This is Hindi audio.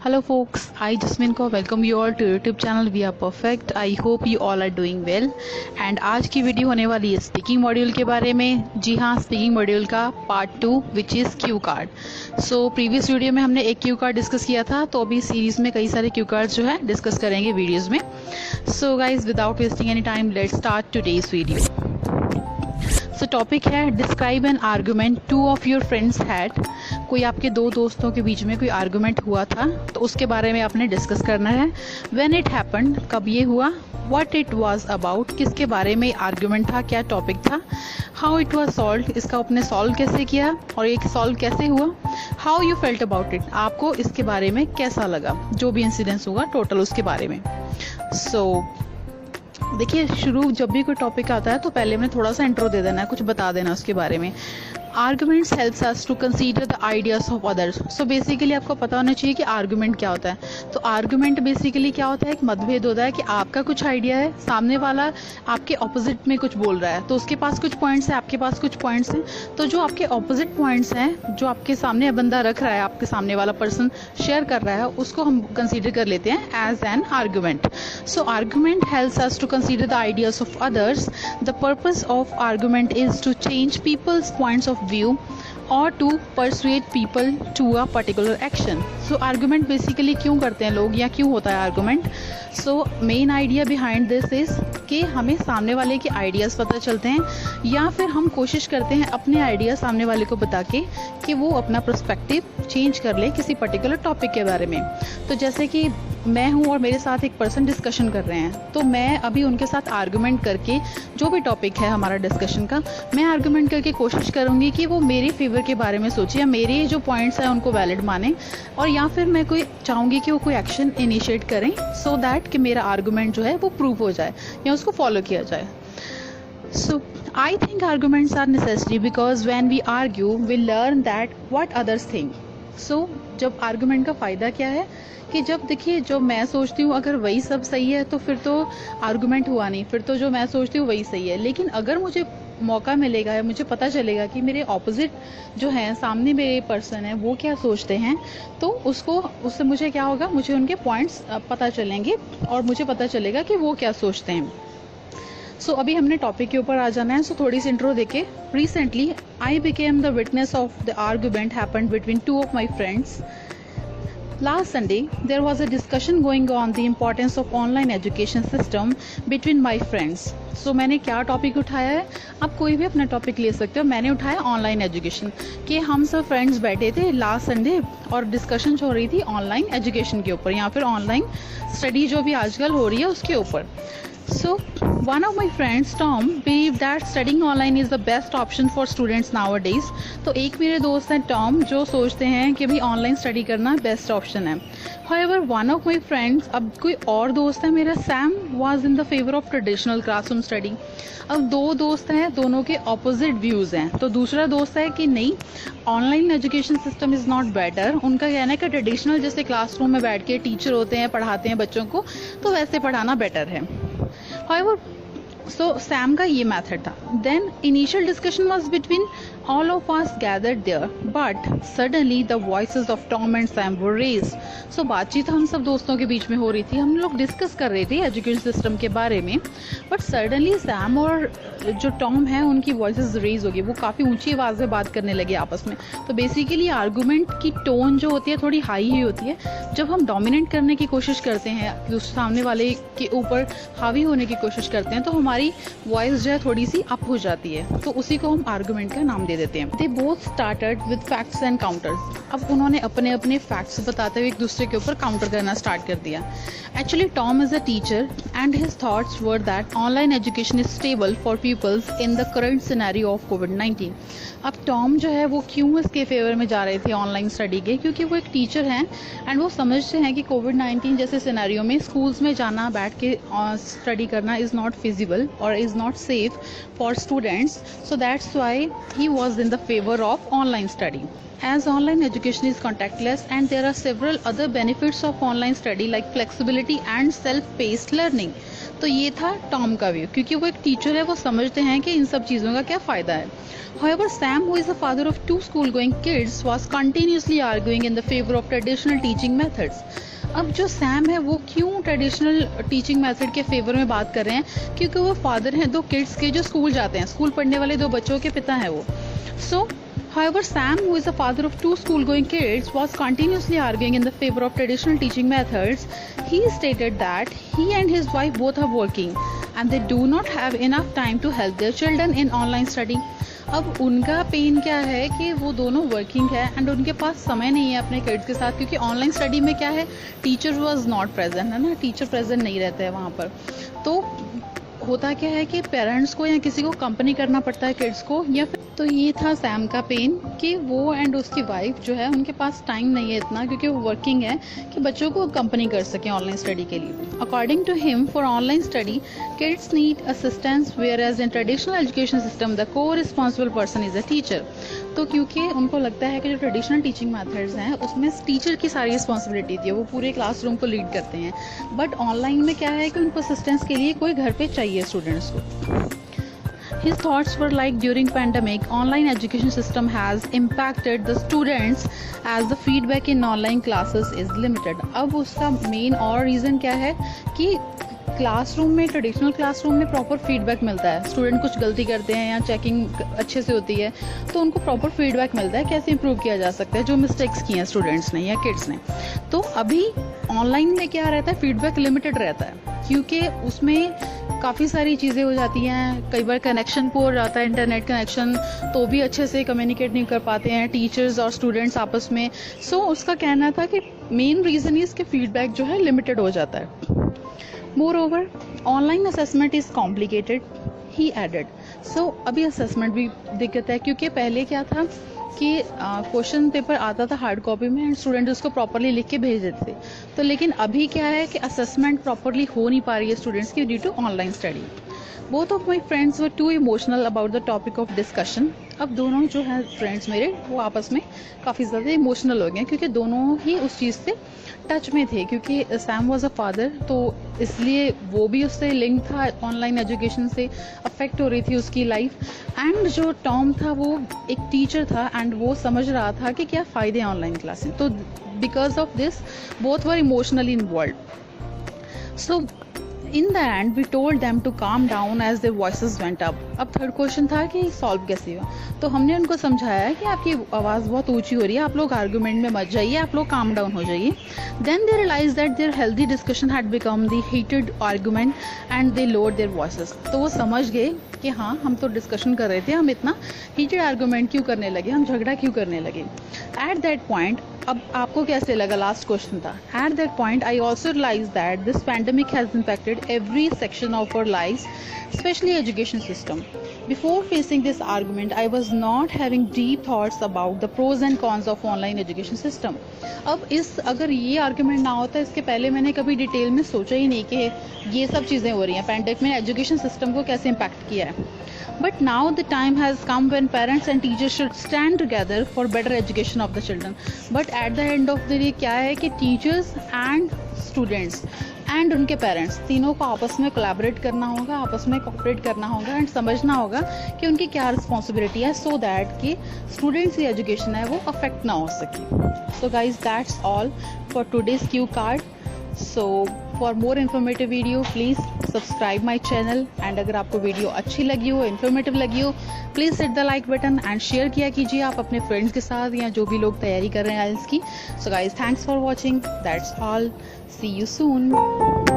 Hello folks, I Jasmine को welcome you all to YouTube channel We Are Perfect. I hope you all are doing well. And आज की वीडियो होने वाली है स्पीकिंग मॉड्यूल के बारे में. जी हाँ, स्पीकिंग मॉड्यूल का part 2 which is Q card. So previous video में हमने एक क्यू कार्ड डिस्कस किया था, तो अभी सीरीज में कई सारे क्यू कार्ड जो है डिस्कस करेंगे वीडियोज़ में. So guys without wasting any time let's start today's video. So topic है describe an argument two of your friends had. कोई आपके दो दोस्तों के बीच में कोई आर्गूमेंट हुआ था, तो उसके बारे में आपने डिस्कस करना है. व्हेन इट हैपेंड, कब ये हुआ. व्हाट इट वाज अबाउट, किसके बारे में आर्गूमेंट था, क्या टॉपिक था. हाउ इट वाज सॉल्व, इसका आपने सॉल्व कैसे किया और ये सॉल्व कैसे हुआ. How you felt about it, आपको इसके बारे में कैसा लगा, जो भी इंसिडेंस होगा टोटल उसके बारे में. सो देखिए, शुरू जब भी कोई टॉपिक आता है तो पहले हमें थोड़ा सा इंट्रो दे देना है, कुछ बता देना उसके बारे में. Arguments helps us to consider the ideas of others. So basically आपको पता होना चाहिए कि आर्गूमेंट क्या होता है. तो आर्गूमेंट बेसिकली क्या होता है, एक मतभेद होता है कि आपका कुछ आइडिया है, सामने वाला आपके ऑपोजिट में कुछ बोल रहा है, तो उसके पास कुछ पॉइंट्स हैं, आपके पास कुछ पॉइंट्स हैं. तो जो आपके ऑपोजिट पॉइंट्स हैं, जो आपके सामने बंदा रख रहा है, आपके सामने वाला पर्सन शेयर कर रहा है, उसको हम कंसीडर कर लेते हैं as an argument. So argument helps us to consider the ideas of others. The purpose of argument is to change people's points of view or to persuade people to a particular action. So argument basically क्यों करते हैं लोग, या क्यों होता है argument. So main idea behind this is कि हमें सामने वाले के आइडियाज़ पता चलते हैं, या फिर हम कोशिश करते हैं अपने आइडिया सामने वाले को बता के कि वो अपना पर्सपेक्टिव चेंज कर ले किसी पर्टिकुलर टॉपिक के बारे में. तो जैसे कि मैं हूँ और मेरे साथ एक पर्सन डिस्कशन कर रहे हैं, तो मैं अभी उनके साथ आर्गूमेंट करके, जो भी टॉपिक है हमारा डिस्कशन का, मैं आर्गूमेंट करके कोशिश करूँगी कि वो मेरे फेवर के बारे में सोचे, या मेरे जो पॉइंट्स हैं उनको वैलिड माने, और या फिर मैं कोई चाहूँगी कि वो कोई एक्शन इनिशिएट करें सो दैट कि मेरा आर्गूमेंट जो है वो प्रूव हो जाए या उसको फॉलो किया जाए. So I think arguments are necessary because when we argue, we learn that what others think. So जब आर्गूमेंट का फ़ायदा क्या है कि जब देखिए, जो मैं सोचती हूँ अगर वही सब सही है तो फिर तो आर्गूमेंट हुआ नहीं, फिर तो जो मैं सोचती हूँ वही सही है. लेकिन अगर मुझे मौका मिलेगा या मुझे पता चलेगा कि मेरे ऑपोजिट जो हैं, सामने मेरे पर्सन है, वो क्या सोचते हैं, तो उससे मुझे क्या होगा, मुझे उनके पॉइंट्स पता चलेंगे और मुझे पता चलेगा कि वो क्या सोचते हैं. सो अभी हमने टॉपिक के ऊपर आ जाना है. सो थोड़ी सी इंट्रो देके, recently I became the witness of the argument happened between two of my friends. Last Sunday, there was a discussion going on the importance of online education system between my friends. So मैंने क्या टॉपिक उठाया है, आप कोई भी अपना टॉपिक ले सकते हो. मैंने उठाया ऑनलाइन एजुकेशन, कि हम सब फ्रेंड्स बैठे थे लास्ट संडे और डिस्कशन हो रही थी ऑनलाइन एजुकेशन के ऊपर, या फिर ऑनलाइन स्टडी जो भी आजकल हो रही है उसके ऊपर. So one of my friends, Tom, believed that studying online is the best option for students nowadays. तो एक मेरे दोस्त हैं टॉम, जो सोचते हैं कि भाई ऑनलाइन स्टडी करना बेस्ट ऑप्शन है. However, one of my friends, अब कोई और दोस्त है मेरा, Sam, was in the favor of traditional classroom study. अब दो दोस्त हैं, दोनों के ऑपोजिट व्यूज़ हैं. तो दूसरा दोस्त है कि नहीं, online education system is not better. उनका कहना है कि ट्रेडिशनल जैसे क्लासरूम में बैठ के टीचर होते हैं, पढ़ाते हैं बच्चों को, तो वैसे पढ़ाना बेटर है. However, so सैम का ये मैथड था. Then initial discussion was between all of us gathered there, but suddenly the voices of Tom and Sam were raised. So बातचीत हम सब दोस्तों के बीच में हो रही थी, हम लोग डिस्कस कर रहे थे एजुकेशन सिस्टम के बारे में, बट सडनली सैम और जो टॉम है उनकी वॉइसेस रेज हो गई, वो काफ़ी ऊंची आवाज़ में बात करने लगे आपस में. तो बेसिकली आर्गूमेंट की टोन जो होती है थोड़ी हाई ही होती है. जब हम डोमिनेट करने की कोशिश करते हैं, सामने वाले के ऊपर हावी होने की कोशिश करते हैं, तो हमारी वॉइस जो है थोड़ी सी अप हो जाती है, तो उसी को हम आर्गूमेंट का नाम दे देते हैं. They both started with facts and counters. अब उन्होंने अपने अपने फैक्ट्स बताते हुए एक दूसरे के ऊपर काउंटर करना स्टार्ट कर दिया. Actually Tom is a teacher and his thoughts were that online education is stable for peoples in the current scenario of कोविड-19. अब टॉम जो है वो क्यों इसके फेवर में जा रहे थे ऑनलाइन स्टडी के, क्योंकि वो एक टीचर हैं एंड वो समझते हैं कि कोविड-19 जैसे सिनेरियो में स्कूल्स में जाना, बैठ के स्टडी करना इज़ नॉट फिजिबल और is not safe for students. So that's why he was in the favour of online study. As online education is contactless and there are several other benefits of online study like flexibility and self-paced learning. तो ये था टॉम का व्यू, क्योंकि वो एक टीचर है, वो समझते हैं कि इन सब चीज़ों का क्या फ़ायदा है. However, Sam, who is the father of 2 school-going kids, was continuously arguing in the favor of traditional teaching methods. अब जो सैम है वो क्यों ट्रेडिशनल टीचिंग मेथड के फेवर में बात कर रहे हैं, क्योंकि वो फादर हैं 2 किड्स के जो स्कूल जाते हैं, स्कूल पढ़ने वाले 2 बच्चों के पिता हैं वो. सो however, Sam, who is the father of 2 school-going kids, was continuously arguing in the favor of traditional teaching methods. He stated that he and his wife both are working and they do not have enough time to help their children in online study. अब उनका पेन क्या है कि वो दोनों वर्किंग है एंड उनके पास समय नहीं है अपने किड्स के साथ, क्योंकि ऑनलाइन स्टडी में क्या है, टीचर वाज नॉट प्रेजेंट, है ना, टीचर प्रेजेंट नहीं रहते हैं वहाँ पर. तो होता क्या है कि पेरेंट्स को या किसी को कंपनी करना पड़ता है किड्स को, या फिर तो ये था सैम का पेन कि वो एंड उसकी वाइफ जो है उनके पास टाइम नहीं है इतना, क्योंकि वो वर्किंग है, कि बच्चों को कंपनी कर सकें ऑनलाइन स्टडी के लिए. According to him, for online study kids need assistance, where as in traditional education system the को responsible person is a teacher. तो क्योंकि उनको लगता है कि जो ट्रेडिशनल टीचिंग मेथड्स हैं उसमें टीचर की सारी रिस्पॉन्सिबिलिटी थी, वो पूरे क्लासरूम को लीड करते हैं. बट ऑनलाइन में क्या है कि उनको असिस्टेंस के लिए कोई घर पे चाहिए स्टूडेंट्स को. His thoughts were like during pandemic, online education system has impacted the students as the feedback in online classes is limited. अब उसका मेन और रीज़न क्या है कि क्लासरूम में, ट्रेडिशनल क्लासरूम में प्रॉपर फीडबैक मिलता है. स्टूडेंट कुछ गलती करते हैं या चेकिंग अच्छे से होती है तो उनको प्रॉपर फीडबैक मिलता है कैसे इंप्रूव किया जा सकता है जो मिस्टेक्स किए हैं स्टूडेंट्स ने या किड्स ने. तो अभी ऑनलाइन में क्या रहता है, फीडबैक लिमिटेड रहता है, क्योंकि उसमें काफ़ी सारी चीज़ें हो जाती हैं. कई बार कनेक्शन पोर जाता है, इंटरनेट कनेक्शन, तो भी अच्छे से कम्युनिकेट नहीं कर पाते हैं टीचर्स और स्टूडेंट्स आपस में. सो उसका कहना था कि मेन रीज़न इसके फीडबैक जो है लिमिटेड हो जाता है. Moreover, online assessment is complicated, he added. So अभी असेसमेंट भी दिक्कत है, क्योंकि पहले क्या था कि क्वेश्चन पेपर आता था हार्ड कॉपी में एंड स्टूडेंट उसको प्रॉपरली लिख के भेज देते थे. तो लेकिन अभी क्या है कि असेसमेंट प्रॉपरली हो नहीं पा रही है स्टूडेंट्स की due to online study. Both of my friends were too emotional about the topic of discussion. अब दोनों जो हैं फ्रेंड्स मेरे वो आपस में काफ़ी ज़्यादा इमोशनल हो गए, क्योंकि दोनों ही उस चीज़ से टच में थे, क्योंकि सैम वॉज अ फादर, तो इसलिए वो भी उससे लिंक था, ऑनलाइन एजुकेशन से अफेक्ट हो रही थी उसकी लाइफ. एंड जो टॉम था वो एक टीचर था एंड वो समझ रहा था कि क्या फ़ायदे हैं ऑनलाइन क्लासेस. तो because of this both were emotionally involve. So in the end we told them to calm down as their voices went up. अब थर्ड क्वेश्चन था कि सॉल्व कैसे हुआ, तो हमने उनको समझाया कि आपकी आवाज़ बहुत ऊंची हो रही है, आप लोग आर्गूमेंट में मत जाइए, आप लोग काम डाउन हो जाइए. Then they realise that their healthy discussion had become the heated argument and they lowered their voices. तो वो समझ गए कि हाँ, हम तो डिस्कशन कर रहे थे, हम इतना हीटेड आर्गूमेंट क्यों करने लगे, हम झगड़ा क्यों करने लगे. एट दैट पॉइंट, अब आपको कैसे लगा, लास्ट क्वेश्चन था. At that point I also realise that this pandemic has impacted every section of our life, especially education system. Before facing this argument, I was not having deep thoughts about the pros and cons of online education system. अब अगर ये आर्गुमेंट ना होता, इसके पहले मैंने कभी डिटेल में सोचा ही नहीं कि ये सब चीज़ें हो रही हैं, पैंडेमिक में एजुकेशन सिस्टम को कैसे इम्पैक्ट किया है. But now the time has come when parents and teachers should stand together for better education of the children. But at the end of the day क्या है कि teachers and students एंड उनके पेरेंट्स तीनों को आपस में कोलैबोरेट करना होगा, आपस में कोऑपरेट करना होगा एंड समझना होगा कि उनकी क्या रिस्पॉन्सिबिलिटी है, सो दैट कि स्टूडेंट्स की एजुकेशन है वो अफेक्ट ना हो सके. So guys, that's all for today's Q card. So for more informative video please subscribe my channel. And अगर आपको वीडियो अच्छी लगी हो, इन्फॉर्मेटिव लगी हो, please hit the like button and share किया कीजिए आप अपने फ्रेंड्स के साथ या जो भी लोग तैयारी कर रहे हैं आइल्स की. So guys, thanks for watching. That's all. See you soon.